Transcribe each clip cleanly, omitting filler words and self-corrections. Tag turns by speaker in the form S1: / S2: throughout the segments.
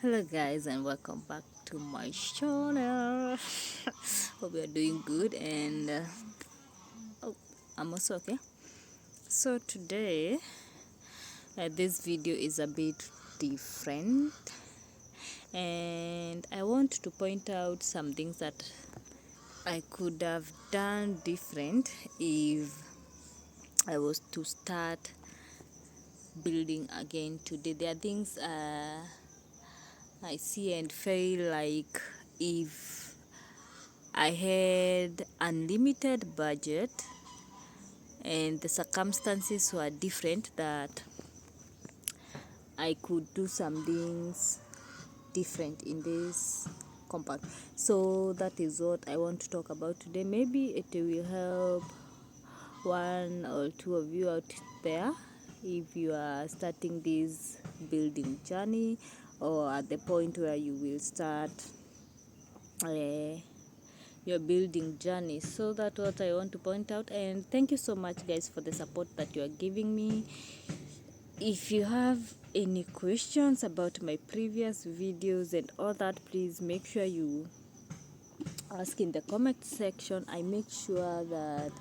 S1: Hello guys, and welcome back to my channel. Hope you are doing good, and oh, I'm also okay. So today this video is a bit different, and I want to point out some things that I could have done different if I was to start building again today. There are things I see and feel like if I had unlimited budget and the circumstances were different, that I could do some things different in this compound. So that is what I want to talk about today. Maybe it will help one or two of you out there if you are starting this building journey, or at the point where you will start your building journey. So that's what I want to point out, and thank you so much guys for the support that you are giving me. If you have any questions about my previous videos and all that, please make sure you ask in the comment section. I make sure that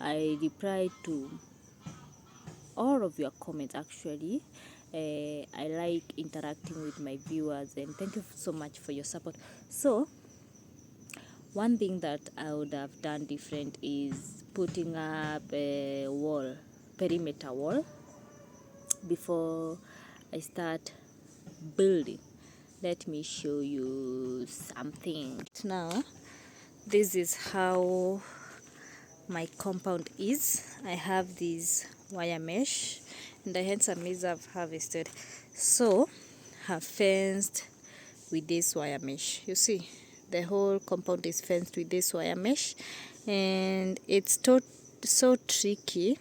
S1: I reply to all of your comments. Actually, I like interacting with my viewers, and thank you so much for your support. So one thing that I would have done different is putting up a wall, perimeter wall, before I start building. Let me show you something. Now, this is how my compound is. I have this wire mesh, and the hens and maize I've harvested. So, have fenced with this wire mesh. You see, the whole compound is fenced with this wire mesh, and it's so tricky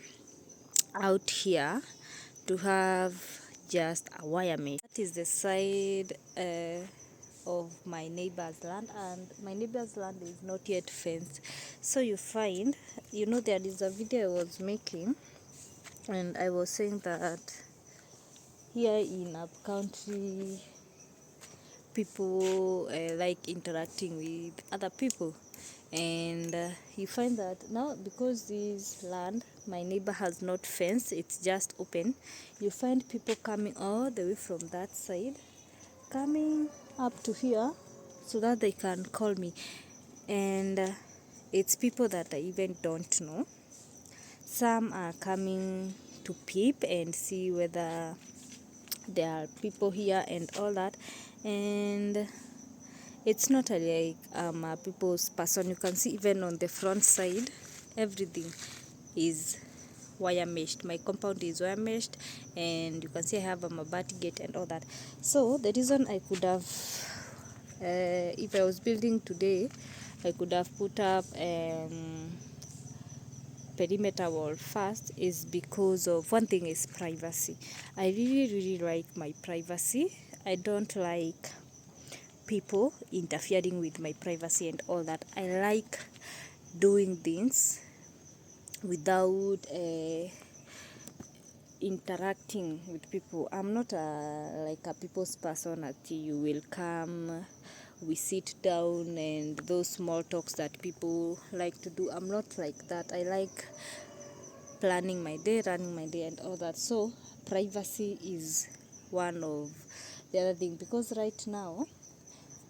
S1: out here to have just a wire mesh. That is the side of my neighbor's land, and my neighbor's land is not yet fenced. So you find, there is a video I was making, and I was saying that here in up country, people like interacting with other people, and you find that now, because this land my neighbor has not fenced, it's just open, you find people coming all the way from that side, coming up to here so that they can call me, and it's people that I even don't know. Some are coming to peep and see whether there are people here and all that, and it's not like a people's person. You can see even on the front side, everything is wire meshed. My compound is wire meshed, and you can see I have a mabati gate and all that. So the reason I could have, if I was building today, I could have put up perimeter wall first, is because of one thing is privacy. I really like my privacy. I don't like people interfering with my privacy and all that. I like doing things without interacting with people. I'm not like a people's person that you will come, we sit down, and those small talks that people like to do. I'm not like that. I like planning my day, running my day and all that. So privacy is one of the other thing, because right now,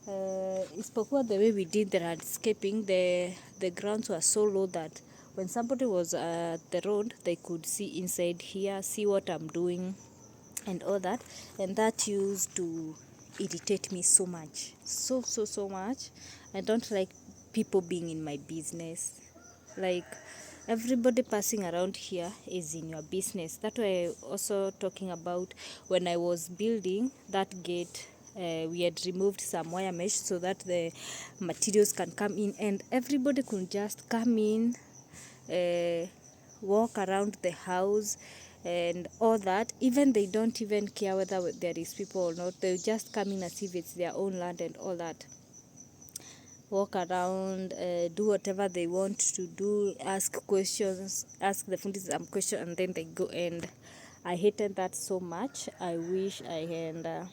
S1: isipokuwa the way we did the landscaping, the grounds were so low that when somebody was at the road, they could see inside here, see what I'm doing and all that, and that used to irritate me so much, so much. I don't like people being in my business. Like, everybody passing around here is in your business. That way also talking about when I was building that gate, we had removed some wire mesh so that the materials can come in, and everybody could just come in, walk around the house and all that. Even they don't even care whether there is people or not. They'll just come in as if it's their own land and all that. Walk around, do whatever they want to do, ask questions, ask the fundis some question, and then they go. And I hated that so much. I wish I had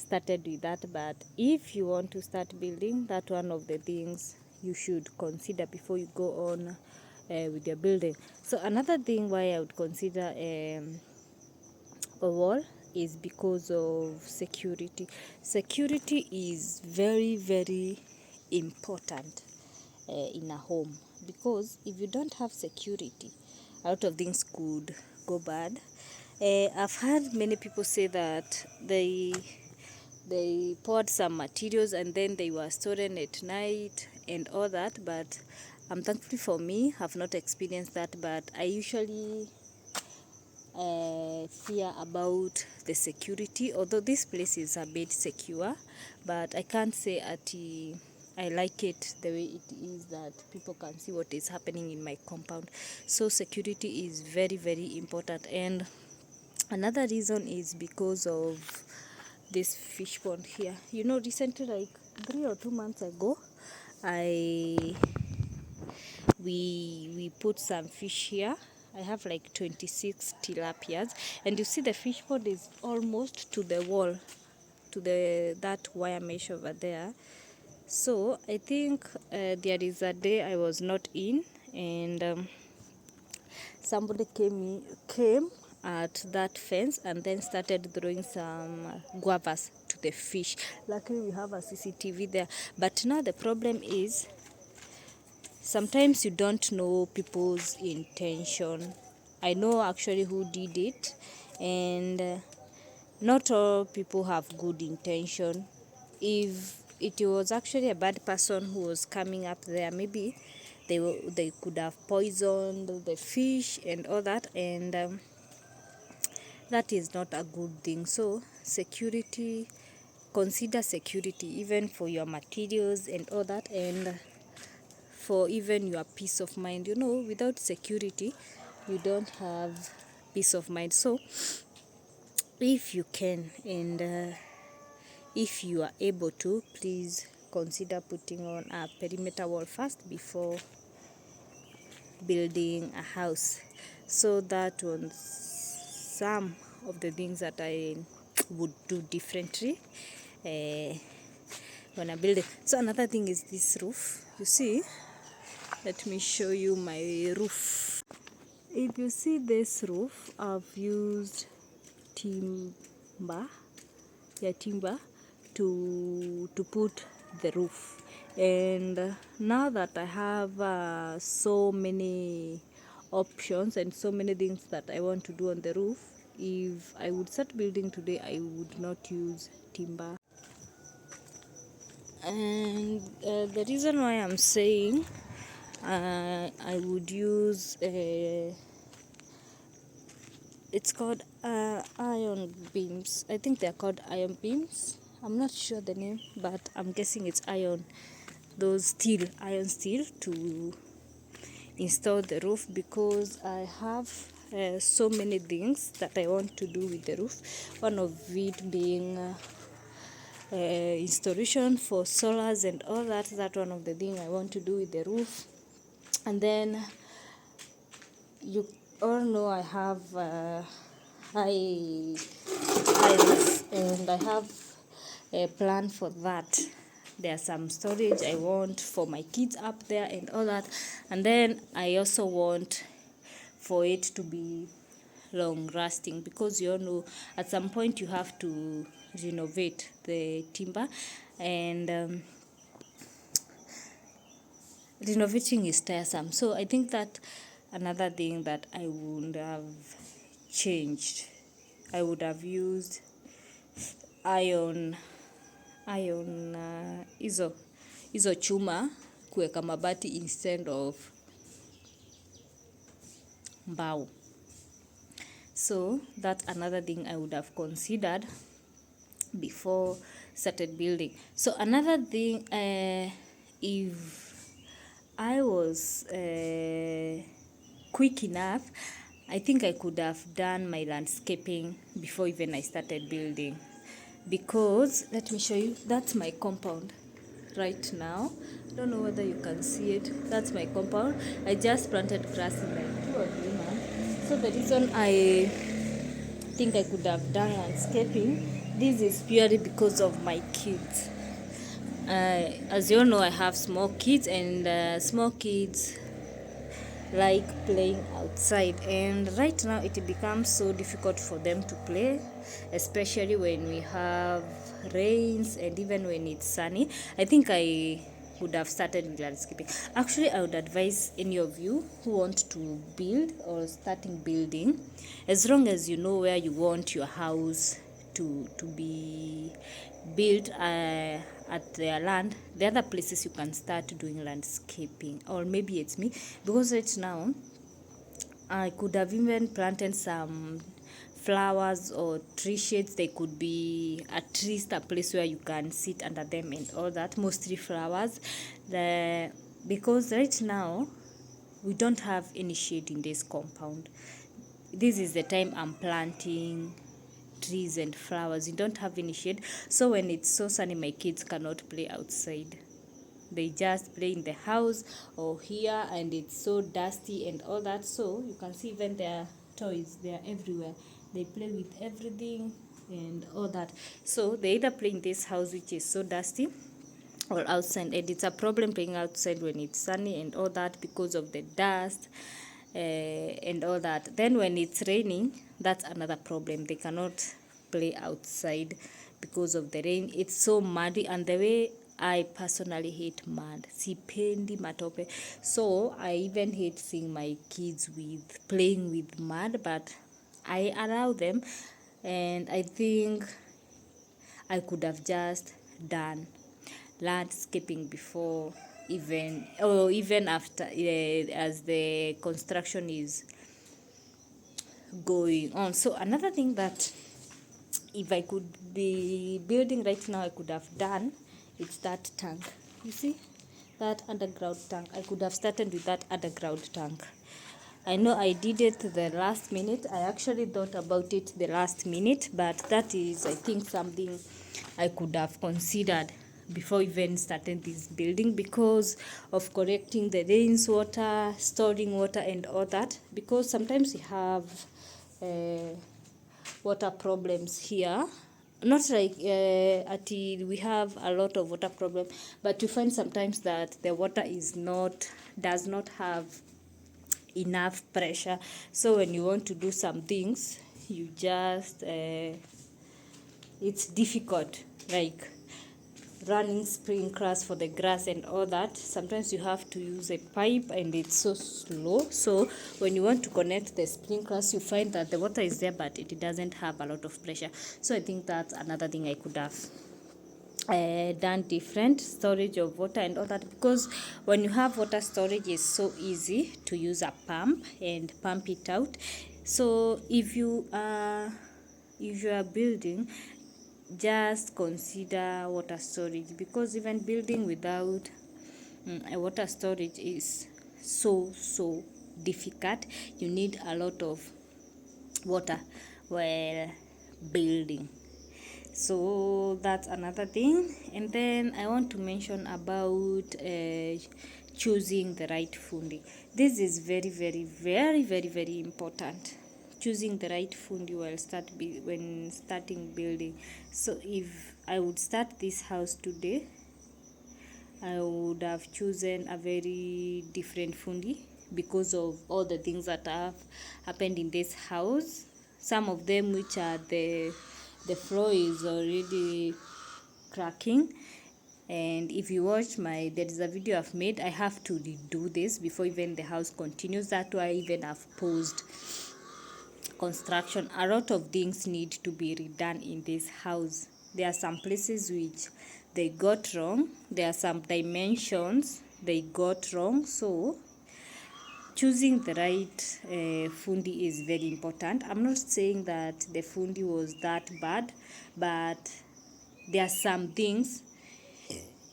S1: started with that. But if you want to start building, that's one of the things you should consider before you go on with your building. So another thing why I would consider a wall is because of security. Security is very, very important in a home, because if you don't have security, a lot of things could go bad. I've heard many people say that they poured some materials and then they were stolen at night and all that, but thankfully for me, I've not experienced that. But I usually fear about the security, although this place is a bit secure, but I can't say I like it the way it is, that people can see what is happening in my compound. So security is very, very important. And another reason is because of this fish pond here. You know, recently, like 3 or 2 months ago, we put some fish here. I have like 26 tilapias, and you see the fish pond is almost to the wall, to that wire mesh over there. So I think there is a day I was not in, and somebody came at that fence and then started throwing some guavas to the fish. Luckily we have a CCTV there, but now the problem is sometimes you don't know people's intention. I know actually who did it, and not all people have good intention. If it was actually a bad person who was coming up there, maybe they could have poisoned the fish and all that, and that is not a good thing. So security, consider security even for your materials and all that, and for even your peace of mind. You know, without security you don't have peace of mind. So if you can, and if you are able to, please consider putting on a perimeter wall first before building a house. So that was some of the things that I would do differently when I build it. So another thing is this roof. You see, let me show you my roof. If you see this roof, I've used timber to put the roof. And now that I have so many options and so many things that I want to do on the roof, if I would start building today, I would not use timber. And the reason why I'm saying I would use it's called iron beams. I think they're called iron beams. I'm not sure the name, but I'm guessing it's iron. Those iron steel to install the roof, because I have so many things that I want to do with the roof. One of it being installation for solars and all that. That's one of the things I want to do with the roof. And then you all know I have high roof, and I have a plan for that. There's some storage I want for my kids up there and all that. And then I also want for it to be long lasting, because you all know at some point you have to renovate the timber, and renovating is tiresome. So I think that another thing that I would have changed, I would have used iron hizo chuma kuweka mabati instead of mbao. So that's another thing I would have considered before started building. So another thing, if I was quick enough, I think I could have done my landscaping before even I started building. Because let me show you, that's my compound right now. I don't know whether you can see it. That's my compound. I just planted grass in like 2 or 3 months. So the reason I think I could have done landscaping This is purely because of my kids. As you all know, I have small kids, and small kids like playing outside, and right now it becomes so difficult for them to play, especially when we have rains and even when it's sunny. I think I would have started with landscaping. Actually, I would advise any of you who want to build or starting building, as long as you know where you want your house to be built at their land, the other places you can start doing landscaping. Or maybe it's me, because right now I could have even planted some flowers or tree shades. They could be at least a place where you can sit under them and all that, mostly flowers. Because right now we don't have any shade in this compound. This is the time I'm planting trees and flowers. You don't have any shade, so when it's so sunny, my kids cannot play outside. They just play in the house or here, and it's so dusty and all that. So you can see even their toys, they are everywhere. They play with everything and all that. So they either play in this house, which is so dusty, or outside, and it's a problem playing outside when it's sunny and all that, because of the dust and all that. Then when it's raining, that's another problem. They cannot play outside because of the rain. It's so muddy, and the way I personally hate mud, sipendi matope. So I even hate seeing my kids with playing with mud, but I allow them. And I think I could have just done landscaping before, even, or even after, as the construction is going on. So another thing that, if I could be building right now, I could have done, it's that tank. You see that underground tank? I could have started with that underground tank. I know I did it the last minute. I actually thought about it the last minute, but that is, I think, something I could have considered before even starting this building, because of collecting the rains water, storing water and all that, because sometimes we have water problems here. Not like we have a lot of water problem, but you find sometimes that the water does not have enough pressure. So when you want to do some things, you just it's difficult, like running sprinklers for the grass and all that. Sometimes you have to use a pipe, and it's so slow. So when you want to connect the sprinklers, you find that the water is there, but it doesn't have a lot of pressure. So I think that's another thing I could have done different, storage of water and all that, because when you have water storage, it's so easy to use a pump and pump it out. So if you are building, just consider water storage, because even building without a water storage is so difficult. You need a lot of water while building. So that's another thing. And then I want to mention about choosing the right fundi. This is very important. Choosing the right fundi when starting building. So if I would start this house today, I would have chosen a very different fundi, because of all the things that have happened in this house. Some of them, which are the floor is already cracking, and if you watch there is a video I've made. I have to redo this before even the house continues. That's why I even have paused construction. A lot of things need to be redone in this house. There are some places which they got wrong. There are some dimensions they got wrong. So choosing the right fundi is very important. I'm not saying that the fundi was that bad, but there are some things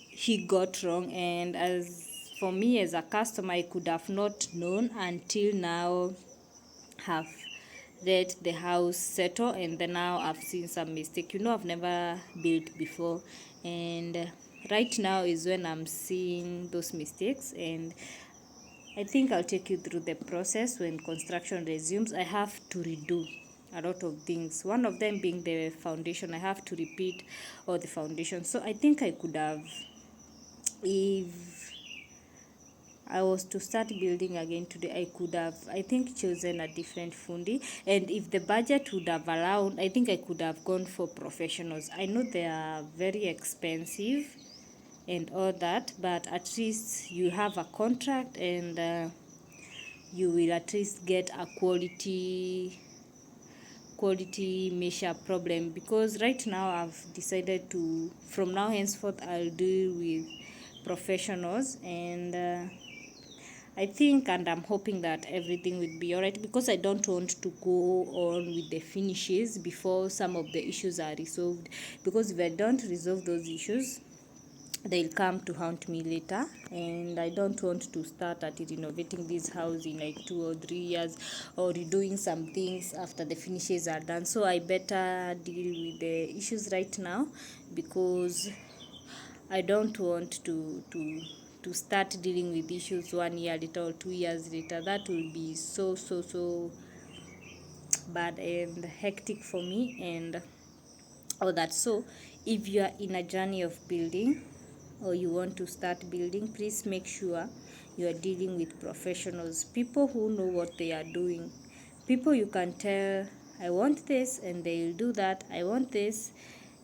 S1: he got wrong, and as for me as a customer, I could have not known until now. Have let the house settle, and then now I've seen some mistake. I've never built before, and right now is when I'm seeing those mistakes, and I think I'll take you through the process. When construction resumes, I have to redo a lot of things, one of them being the foundation. I have to repeat all the foundation. So I think I could have, if I was to start building again today, I could have, I think, chosen a different fundi. And if the budget would have allowed, I think I could have gone for professionals. I know they are very expensive and all that, but at least you have a contract, and you will at least get a quality measure problem. Because right now I've decided to, from now henceforth, I'll deal with professionals, and I think, and I'm hoping that everything will be alright, because I don't want to go on with the finishes before some of the issues are resolved, because if I don't resolve those issues, they'll come to haunt me later, and I don't want to start at renovating this house in like 2 or 3 years, or redoing some things after the finishes are done. So I better deal with the issues right now, because I don't want to start dealing with issues 1 year later or 2 years later. That will be so bad and hectic for me and all that. So if you are in a journey of building, or you want to start building, please make sure you are dealing with professionals, people who know what they are doing, people you can tell, I want this, and they'll do that. I want this,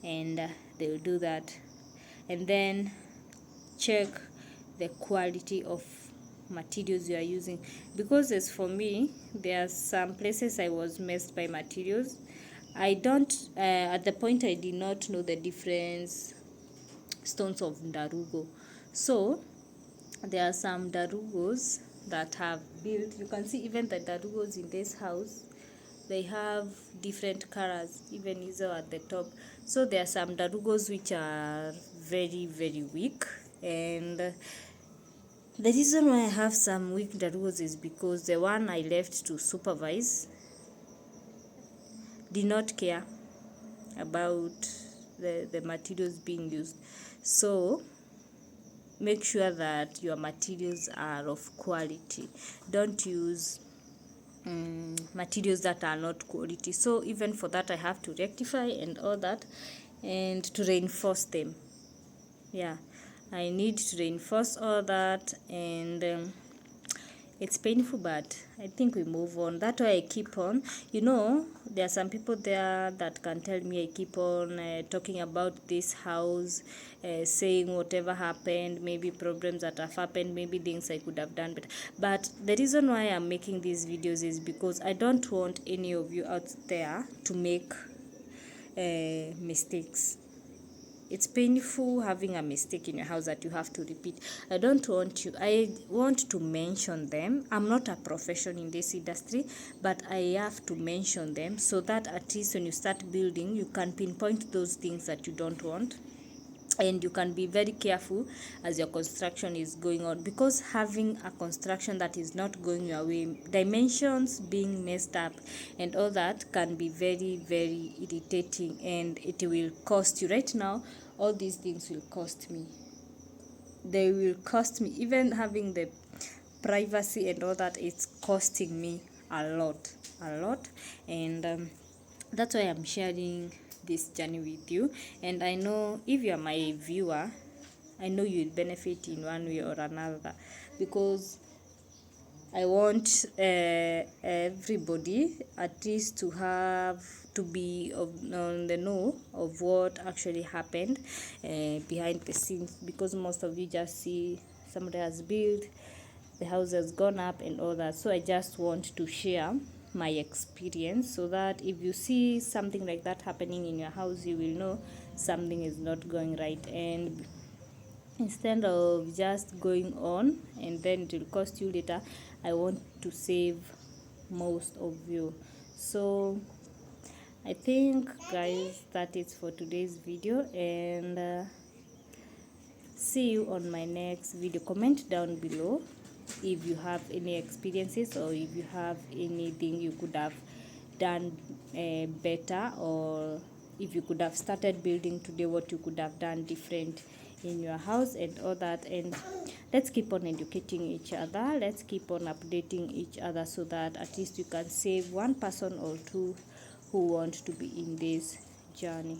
S1: and they'll do that. And then check the quality of materials you are using, because as for me, there are some places I was messed by materials. I don't at the point I did not know the difference stones of darugo. So there are some darugos that have built, you can see even the darugos in this house, they have different colors, even Izo at the top. So there are some darugos which are very weak, and the reason why I have some weak darugos is because the one I left to supervise did not care about the materials being used. So make sure that your materials are of quality. Don't use materials that are not quality. So even for that, I have to rectify and all that, and to reinforce them. Yeah, I need to reinforce all that, and it's painful, but I think we move on. That's why I keep on. There are some people there that can tell me I keep on talking about this house, saying whatever happened, maybe problems that have happened, maybe things I could have done better. But the reason why I'm making these videos is because I don't want any of you out there to make mistakes. It's painful having a mistake in your house that you have to repeat. I don't want you. I want to mention them. I'm not a professional in this industry, but I have to mention them so that at least when you start building, you can pinpoint those things that you don't want. And you can be very careful as your construction is going on, because having a construction that is not going your way, dimensions being messed up and all that, can be very irritating, and it will cost you. Right now, all these things will cost me. They will cost me. Even having the privacy and all that, it's costing me a lot. And that's why I'm sharing this journey with you. And I know if you are my viewer, I know you'll benefit in one way or another, because I want everybody at least to be on the know of what actually happened behind the scenes, because most of you just see somebody has built, the house has gone up and all that. So I just want to share my experience, so that if you see something like that happening in your house, you will know something is not going right, and instead of just going on and then it will cost you later, I want to save most of you. So I think, guys, that is for today's video, and see you on my next video. Comment down below if you have any experiences, or if you have anything you could have done better, or if you could have started building today, what you could have done different in your house and all that. And let's keep on educating each other, let's keep on updating each other, so that at least you can save one person or two who want to be in this journey.